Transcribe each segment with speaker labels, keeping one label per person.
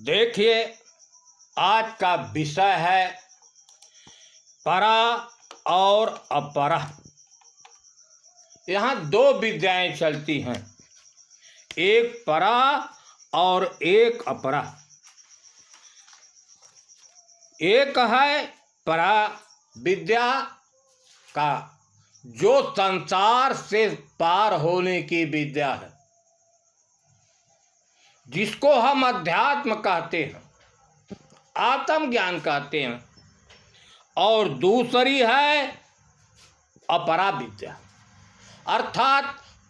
Speaker 1: देखिए, आज का विषय है परा और अपरा। यहाँ दो विद्याएं चलती हैं, एक परा और एक अपरा। एक है परा विद्या का, जो संसार से पार होने की विद्या है, जिसको हम अध्यात्म कहते हैं, आत्मज्ञान कहते हैं। और दूसरी है अपरा विद्या, अर्थात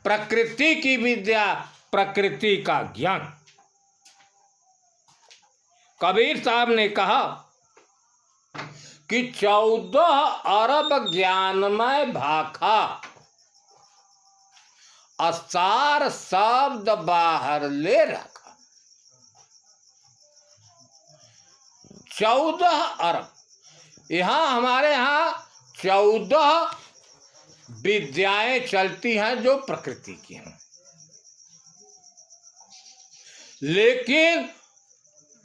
Speaker 1: प्रकृति की विद्या, प्रकृति का ज्ञान। कबीर साहब ने कहा कि 14 अरब ज्ञानमय भाखा, असार शब्द बाहर ले रखा। 14 अरब, यहाँ हमारे यहाँ 14 विद्याएं चलती हैं जो प्रकृति की हैं, लेकिन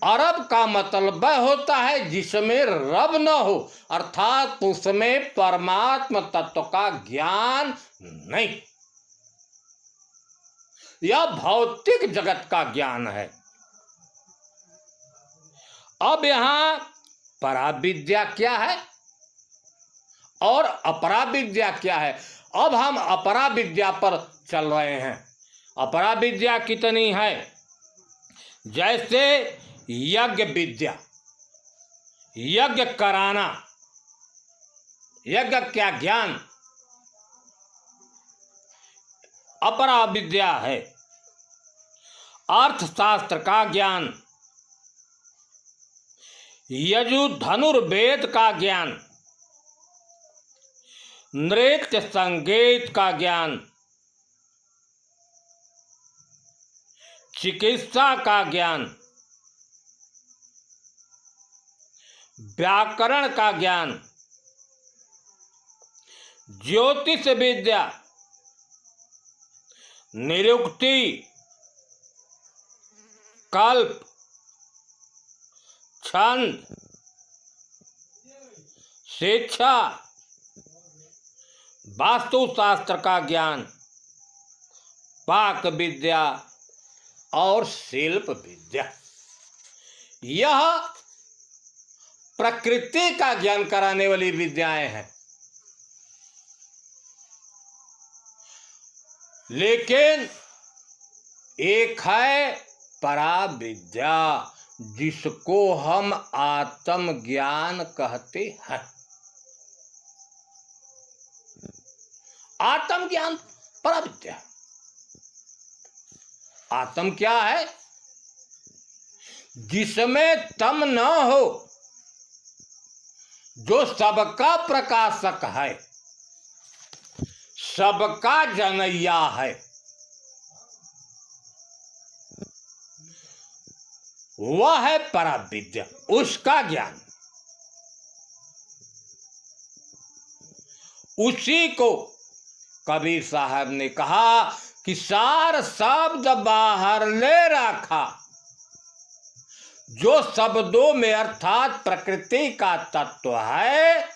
Speaker 1: अरब का मतलब होता है जिसमें रब न हो, अर्थात उसमें परमात्म तत्व का ज्ञान नहीं। यह भौतिक जगत का ज्ञान है। अब यहाँ परा विद्या क्या है और अपरा विद्या क्या है? अब हम अपरा विद्या पर चल रहे हैं। अपरा विद्या कितनी है? जैसे यज्ञ विद्या, यज्ञ कराना, यज्ञ क्या ज्ञान अपरा विद्या है। अर्थशास्त्र का ज्ञान, यजु धनुर्वेद का ज्ञान, नृत्य संगीत का ज्ञान, चिकित्सा का ज्ञान, व्याकरण का ज्ञान, ज्योतिष विद्या, निरुक्ति, कल्प, छंद, शिक्षा, वास्तुशास्त्र का ज्ञान, पाक विद्या और शिल्प विद्या। यह प्रकृति का ज्ञान कराने वाली विद्याएं हैं। लेकिन एक है परा विद्या, जिसको हम आत्मज्ञान कहते हैं। आत्मज्ञान परा विद्या। आत्म क्या है? जिसमें तम न हो, जो सबका प्रकाशक है, सबका जनैया है, वह है परा विद्या, उसका ज्ञान। उसी को कबीर साहब ने कहा कि सार शब्द बाहर ले रखा, जो शब्दों में अर्थात प्रकृति का तत्व है,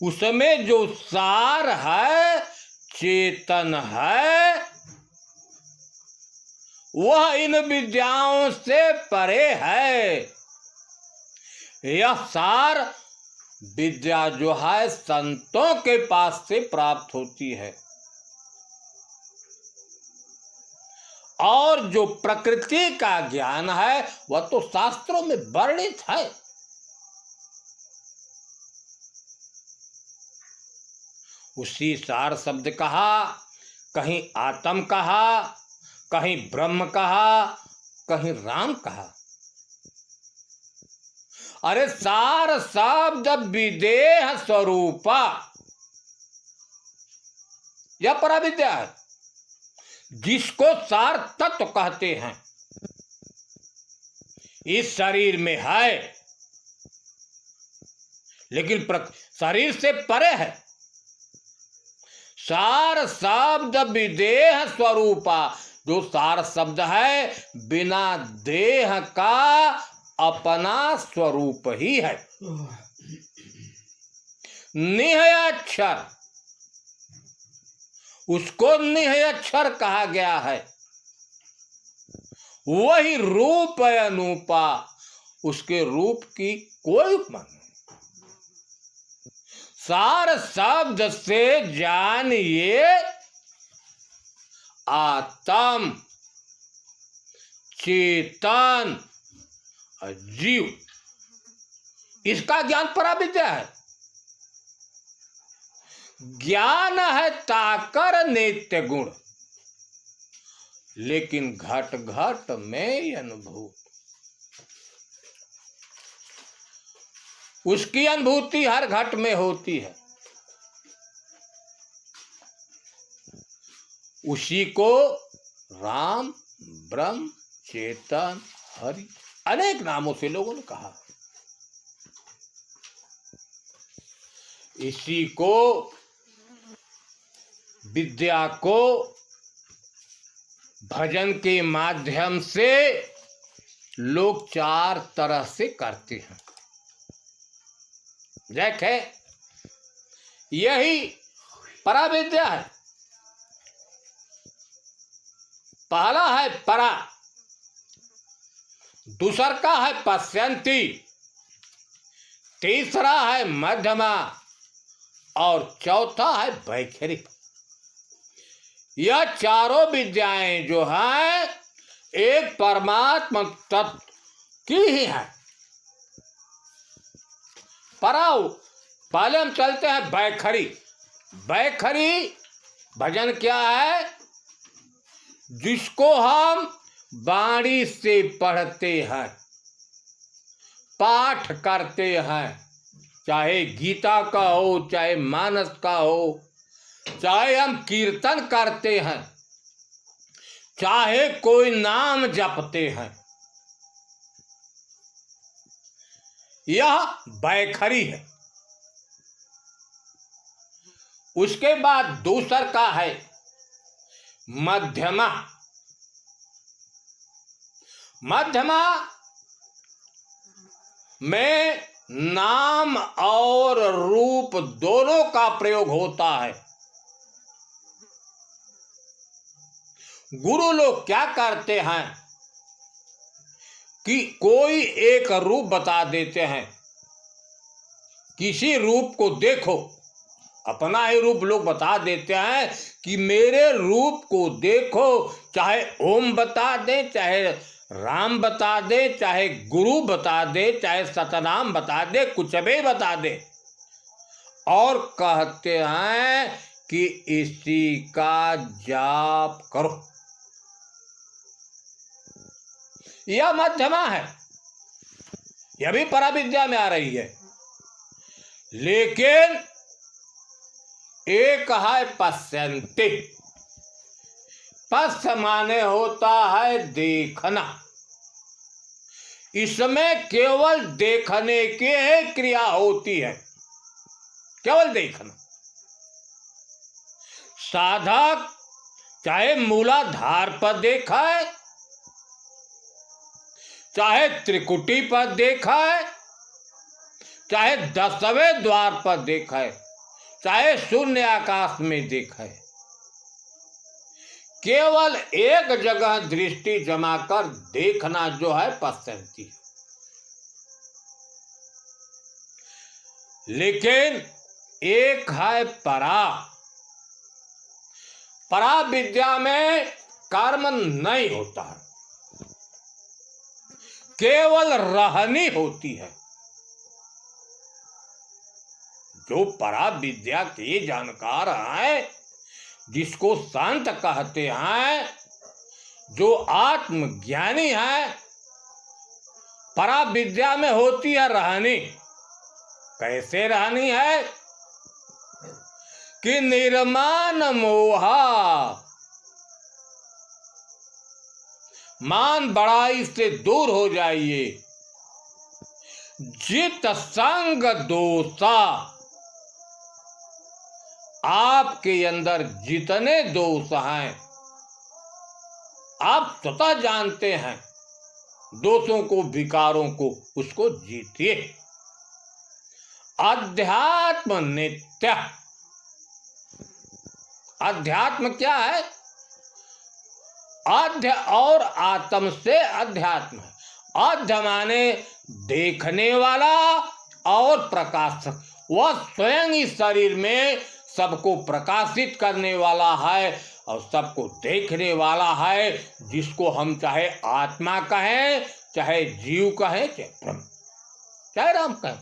Speaker 1: उसमें जो सार है, चेतन है, वह इन विद्याओं से परे है। यह सार विद्या जो है संतों के पास से प्राप्त होती है, और जो प्रकृति का ज्ञान है वह तो शास्त्रों में वर्णित है। उसी सार शब्द कहा, कहीं आत्म कहा, कहीं ब्रह्म कहा, कहीं राम कहा। अरे सार शब्द विदेह स्वरूपा, यह परा विद्या है, जिसको सार तत्व कहते हैं। इस शरीर में है, लेकिन शरीर से परे है। सार शब्द विदेह स्वरूपा, जो सार शब्द है बिना देह का अपना स्वरूप ही है। निहय अक्षर, उसको निहय अक्षर कहा गया है। वही रूप अनूपा, उसके रूप की कोई उपमा नहीं। सार शब्द से जानिए आत्म, चेतन, जीव, इसका ज्ञान पराविद्या है। ज्ञान है ताकर नित्य गुण, लेकिन घट घट में अनुभूत। उसकी अनुभूति हर घट में होती है। उसी को राम, ब्रह्म, चेतन, हरि अनेक नामों से लोगों ने कहा। इसी को, विद्या को भजन के माध्यम से लोग चार तरह से करते हैं। देखे, यही पराविद्या है। पहला है परा, दूसरा का है पश्यंती, तीसरा है मध्यमा और चौथा है वैखरी। यह चारों विद्याएं जो हैं एक परमात्मा तत्व की ही है। पराव, पहले हम चलते हैं वैखरी। वैखरी भजन क्या है? जिसको हम वाणी से पढ़ते हैं, पाठ करते हैं, चाहे गीता का हो, चाहे मानस का हो, चाहे हम कीर्तन करते हैं, चाहे कोई नाम जपते हैं, यह वैखरी है। उसके बाद दूसर का है मध्यमा। मध्यमा में नाम और रूप दोनों का प्रयोग होता है। गुरु लोग क्या करते हैं कि कोई एक रूप बता देते हैं, किसी रूप को देखो, अपना ही रूप लोग बता देते हैं कि मेरे रूप को देखो, चाहे ओम बता दे, चाहे राम बता दे, चाहे गुरु बता दे, चाहे सतनाम बता दे, कुछ भी बता दे, और कहते हैं कि इसी का जाप करो। यह मध्यमा है, यह भी पराविद्या में आ रही है। लेकिन एक है पश्यन्ति। पश्य माने होता है देखना। इसमें केवल देखने की ही क्रिया होती है, केवल देखना। साधक चाहे मूलाधार पर देखा है, चाहे त्रिकुटी पर देखा है, चाहे 10वें द्वार पर देखा है, चाहे शून्य आकाश में देखा है, केवल एक जगह दृष्टि जमा कर देखना जो है पश्यन्ति। लेकिन एक है परा। परा विद्या में कर्म नहीं होता है, केवल रहनी होती है। जो परा विद्या के जानकार हैं, जिसको संत कहते हैं, जो आत्मज्ञानी है, परा विद्या में होती है रहनी। कैसे रहनी है कि निर्माण मोहा, मान बड़ाई से दूर हो जाइए। जित संग दोषा, आपके अंदर जितने दोष हैं आप स्वतः जानते हैं दोषों को, विकारों को, उसको जीतिए। अध्यात्म नित्य। अध्यात्म क्या है? अध्य और आत्म से अध्यात्म है। अध्य माने देखने वाला और प्रकाशक। वह स्वयं इस शरीर में सबको प्रकाशित करने वाला है और सबको देखने वाला है, जिसको हम चाहे आत्मा कहें, चाहे जीव कहें, चाहे ब्रह्म, चाहे राम कहें।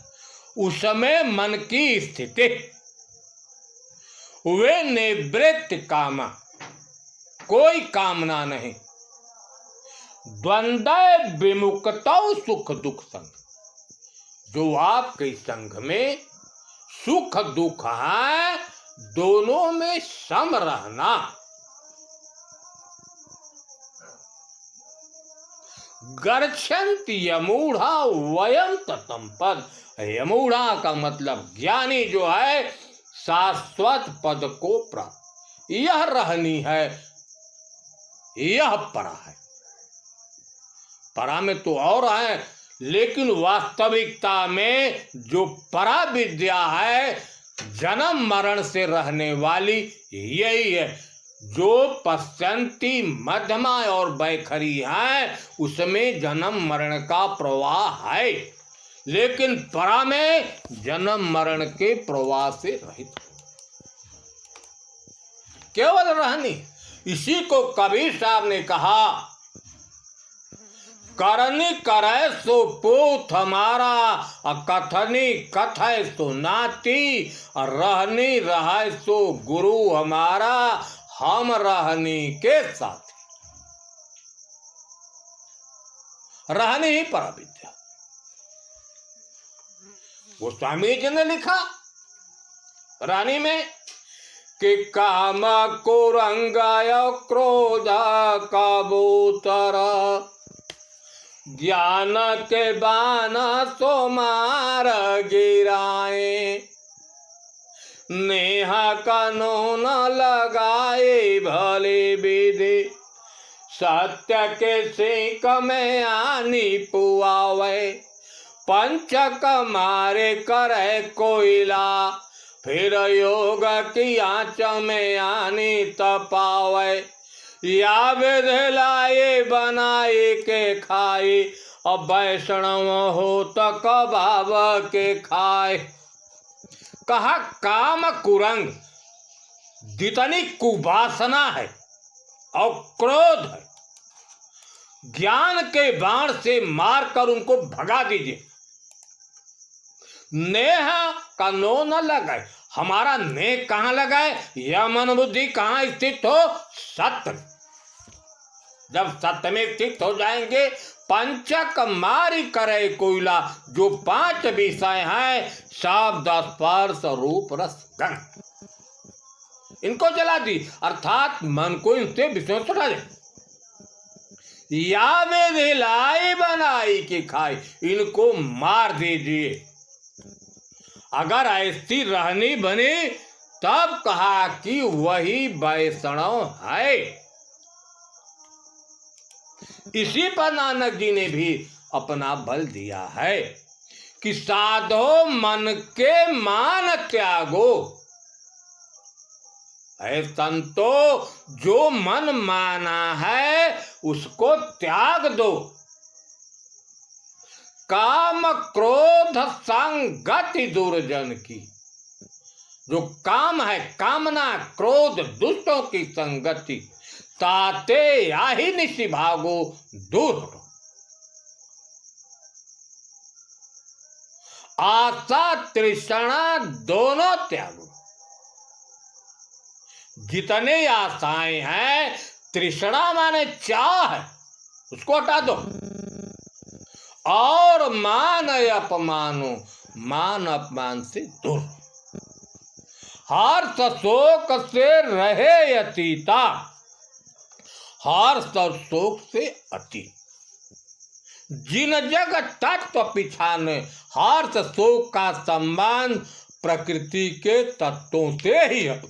Speaker 1: उसमें मन की स्थिति वे निवृत्त कामा, कोई कामना नहीं। द्वंद्व विमुक्तौ सुख दुख संग, जो आपके संग में सुख दुख है, दोनों में सम रहना। गर्छन्ति यमूढ़ा वयम ततम पद। यमूढ़ा का मतलब ज्ञानी जो है शाश्वत पद को प्राप्त। यह रहनी है, यह परा है। परा में तो और है, लेकिन वास्तविकता में जो परा विद्या है, जन्म मरण से रहने वाली यही है। जो पश्चंती, मध्यमा और बैखरी है, उसमें जन्म मरण का प्रवाह है, लेकिन परा में जन्म मरण के प्रवाह से रहित, केवल रहनी। इसी को कबीर साहब ने कहा, करनी करे सो पूत हमारा, कथनी कथय सो नाती, रहनी रहे सो गुरु हमारा, हम रहनी के साथ। रहनी ही परा विद्या। गोस्वामी जी ने लिखा रानी में कि काम कुरंगाय क्रोध कबूतर, ज्ञान के बाण सो मार गिराए, नेह कानून लगाए भले विधि, सत्य के सिंक में आनी पुआवे, पंचक मारे करे कोयला, फिर योग की आंच में आनी तपावे, या विधि लाए बनाए के खाए, अब वैष्णव हो तो कबाब के खाए। कहा काम कुरंग, जितनी कुवासना है और क्रोध है, ज्ञान के बाण से मारकर उनको भगा दीजिए। नेह का नो न लगाए। हमारा नेह कहाँ लगाए? यह मन बुद्धि कहाँ स्थित हो? सत्य। जब सत्य में स्थित हो जाएंगे, पंचक मारी करे कोयला, जो 5 विषय हैं, शब्द स्पर्श रूप रस गंध, इनको जला दी, अर्थात मन को इनसे विषयों से हटा दे। या विधि लाई बनाई के खाए, इनको मार दीजिए। अगर ऐसी रहनी बनी, तब कहा कि वही वैष्णव है। इसी पर नानक जी ने भी अपना बल दिया है कि साधो मन के मान त्यागो। है संतो, जो मन माना है उसको त्याग दो। काम क्रोध संगति दुर्जन की, जो काम है, कामना क्रोध दुष्टों की संगति, ताते या ही निशि भागो, दूर हो। आशा तृष्णा दोनों त्यागो। जितने आशाएं हैं, तृष्णा माने चाह है, उसको हटा दो। और मान अपमानो, मान अपमान से दूर। हर्ष शोक से रहे अतीता, हर्ष और शोक से अति। जिन जग तत्व पिछाने, हर्ष शोक का संबंध प्रकृति के तत्वों से ही है।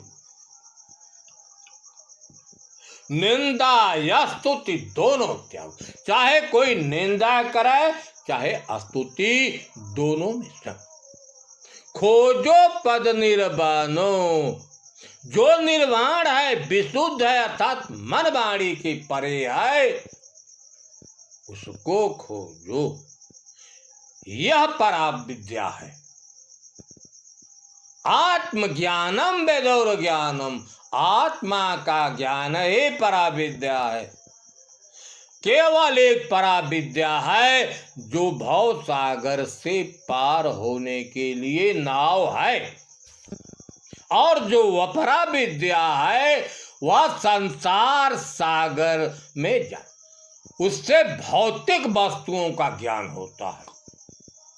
Speaker 1: निंदा या स्तुति दोनों त्याग। चाहे कोई निंदा करे चाहे स्तुति, दोनों में सब। खोजो पद निर्वाणो, जो निर्वाण है, विशुद्ध है, अर्थात मन वाणी की परे है, उसको खोजो। यह पराविद्या है। आत्मज्ञानम वेदौर ज्ञानम, आत्मा का ज्ञान ही पराविद्या है। केवल एक पराविद्या है जो भव सागर से पार होने के लिए नाव है, और जो अपराविद्या है वह संसार सागर में जा, उससे भौतिक वस्तुओं का ज्ञान होता है।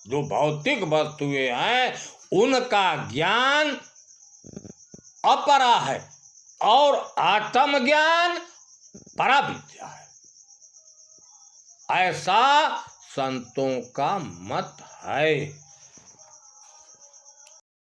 Speaker 1: जो भौतिक वस्तुएं हैं उनका ज्ञान अपरा है, और आत्मज्ञान पराविद्या है। ऐसा संतों का मत है।